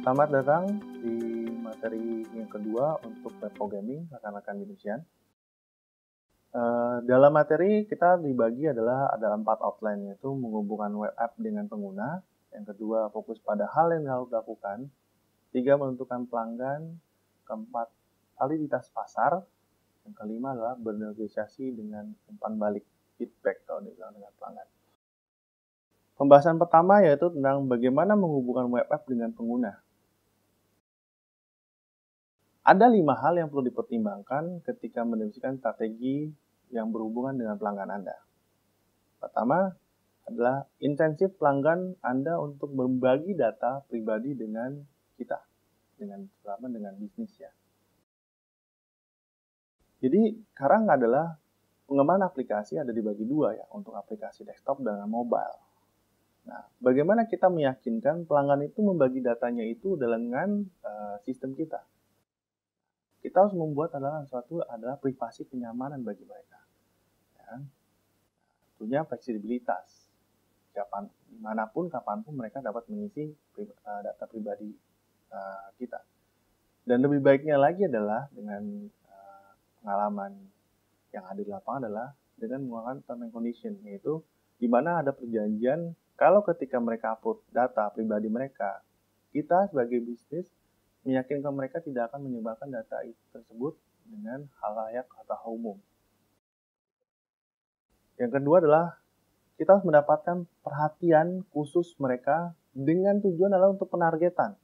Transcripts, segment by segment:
Selamat datang di materi yang kedua untuk web programming, rekan-rekan Indonesian. Dalam materi kita dibagi adalah ada 4 outline, yaitu menghubungkan web app dengan pengguna. Yang kedua, fokus pada hal yang harus dilakukan. 3, menentukan pelanggan. Keempat, validitas pasar. Yang kelima adalah bernegosiasi dengan umpan balik, feedback kalau dibilang dengan pelanggan. Pembahasan pertama yaitu tentang bagaimana menghubungkan web app dengan pengguna. Ada 5 hal yang perlu dipertimbangkan ketika mendefinisikan strategi yang berhubungan dengan pelanggan Anda. Pertama adalah intensif pelanggan Anda untuk berbagi data pribadi dengan kita, dengan bisnis ya. Jadi sekarang adalah pengembangan aplikasi ada dibagi dua ya, untuk aplikasi desktop dan mobile. Nah, bagaimana kita meyakinkan pelanggan itu membagi datanya itu dengan sistem kita? Kita harus membuat adalah privasi kenyamanan bagi mereka. Ya. Tentunya fleksibilitas. Dimanapun, kapanpun mereka dapat mengisi data pribadi kita. Dan lebih baiknya lagi adalah dengan pengalaman yang ada di lapangan adalah dengan menggunakan term and condition, yaitu di mana ada perjanjian kalau ketika mereka upload data pribadi mereka, kita sebagai bisnis meyakinkan mereka tidak akan menyebarkan data itu tersebut dengan halayak atau umum. Yang kedua adalah kita harus mendapatkan perhatian khusus mereka dengan tujuan adalah untuk penargetan.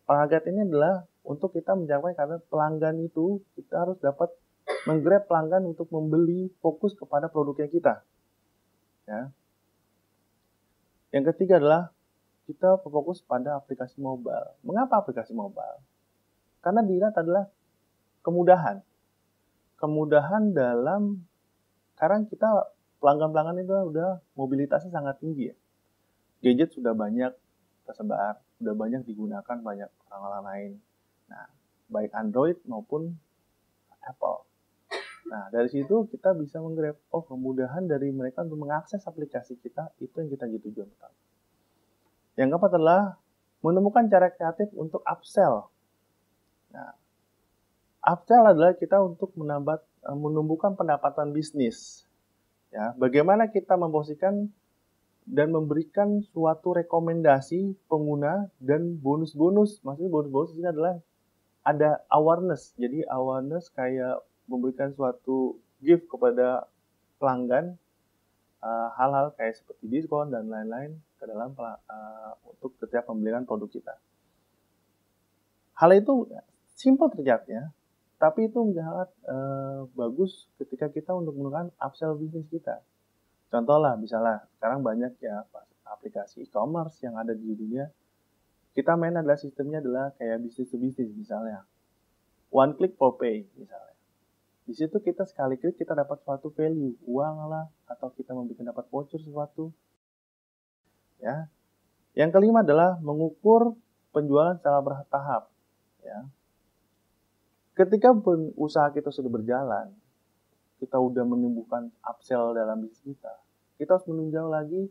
Penarget ini adalah untuk kita mencapai karena pelanggan itu kita harus dapat menggrab pelanggan untuk membeli fokus kepada produknya kita. Ya. Yang ketiga adalah kita berfokus pada aplikasi mobile. Mengapa aplikasi mobile? Karena dilihat adalah kemudahan. Kemudahan dalam sekarang kita pelanggan-pelanggan itu udah mobilitasnya sangat tinggi ya. Gadget sudah banyak tersebar, sudah banyak digunakan banyak orang-orang lain. Nah, baik Android maupun Apple. Nah, dari situ kita bisa menggrab, kemudahan dari mereka untuk mengakses aplikasi kita, itu yang kita jadi tujuan pertama. Yang keempat adalah menemukan cara kreatif untuk upsell. Nah, upsell adalah kita untuk menumbuhkan pendapatan bisnis. Ya, bagaimana kita memposisikan dan memberikan suatu rekomendasi pengguna dan bonus-bonus. Maksudnya bonus-bonus ini adalah ada awareness. Jadi awareness kayak memberikan suatu gift kepada pelanggan, hal-hal kayak seperti diskon dan lain-lain ke dalam untuk setiap pembelian produk kita. Hal itu simple terlihatnya, tapi itu sangat bagus ketika kita untuk menggunakan upsell bisnis kita. Contoh lah, misalnya sekarang banyak ya aplikasi e-commerce yang ada di dunia. Kita main adalah sistemnya adalah kayak bisnis to bisnis misalnya. One click for pay misalnya. Di situ kita sekali klik kita dapat suatu value, uang lah, atau kita dapat voucher sesuatu. Ya. Yang kelima adalah mengukur penjualan secara bertahap. Ya. Ketika usaha kita sudah berjalan, kita udah menumbuhkan upsell dalam bisnis kita harus menunjang lagi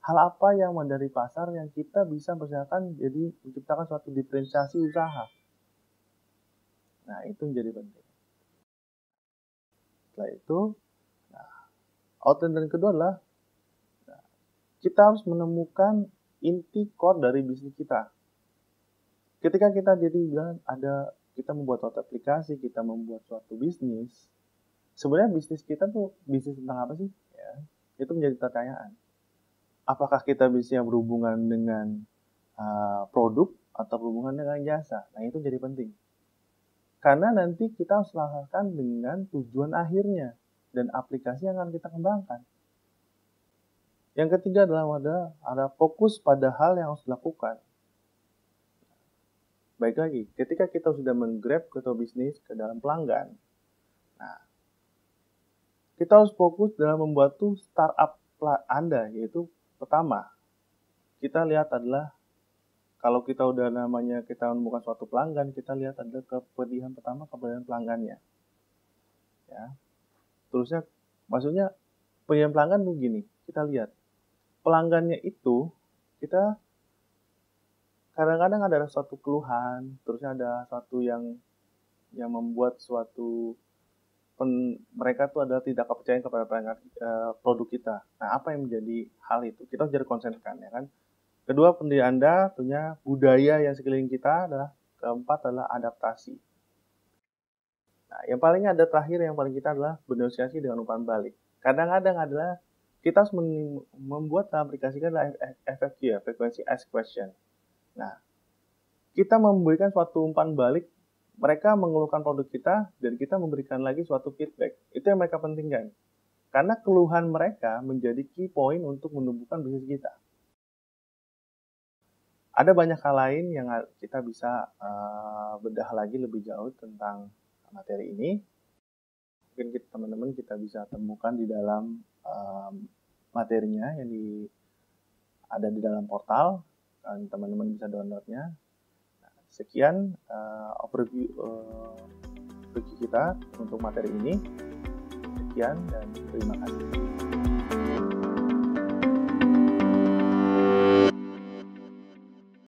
hal apa yang dari pasar yang kita bisa persiapkan jadi menciptakan suatu diferensiasi usaha. Nah, itu menjadi penting. Setelah itu, outline dan kedua adalah kita harus menemukan inti core dari bisnis kita. Ketika kita kita membuat suatu aplikasi, kita membuat suatu bisnis, sebenarnya bisnis kita tuh bisnis tentang apa sih? Ya, itu menjadi pertanyaan. Apakah kita bisa berhubungan dengan produk atau berhubungan dengan jasa? Nah, itu jadi penting. Karena nanti kita harus lakukan dengan tujuan akhirnya dan aplikasi yang akan kita kembangkan. Yang ketiga adalah ada fokus pada hal yang harus dilakukan. Baik lagi, ketika kita sudah menggrab ketua bisnis ke dalam pelanggan, nah, kita harus fokus dalam membuat startup Anda, yaitu pertama, kita lihat adalah kalau kita udah kita menemukan suatu pelanggan, kita lihat adalah kepentingan pertama kepentingan pelanggannya. Ya. Terusnya, maksudnya kepentingan pelanggan begini, kita lihat pelanggannya itu kita kadang-kadang ada suatu keluhan, terusnya ada suatu yang membuat suatu mereka tuh adalah tidak kepercayaan kepada produk kita. Nah, apa yang menjadi hal itu? Kita harus jadi konsenkan, ya kan? Kedua, pendiri Anda punya budaya yang sekeliling kita adalah, keempat adalah adaptasi. Nah, yang paling ada terakhir yang paling kita adalah bernegosiasi dengan umpan balik. Kadang-kadang adalah kita harus membuat dalam aplikasi kita adalah FAQ ya, frequency asked question. Nah, kita memberikan suatu umpan balik, mereka mengeluhkan produk kita, dan kita memberikan lagi suatu feedback. Itu yang mereka pentingkan. Karena keluhan mereka menjadi key point untuk menumbuhkan bisnis kita. Ada banyak hal lain yang kita bisa bedah lagi lebih jauh tentang materi ini. Mungkin teman-teman kita bisa temukan di dalam materinya yang ada di dalam portal, dan teman-teman bisa downloadnya. Sekian overview kita untuk materi ini. Sekian dan terima kasih.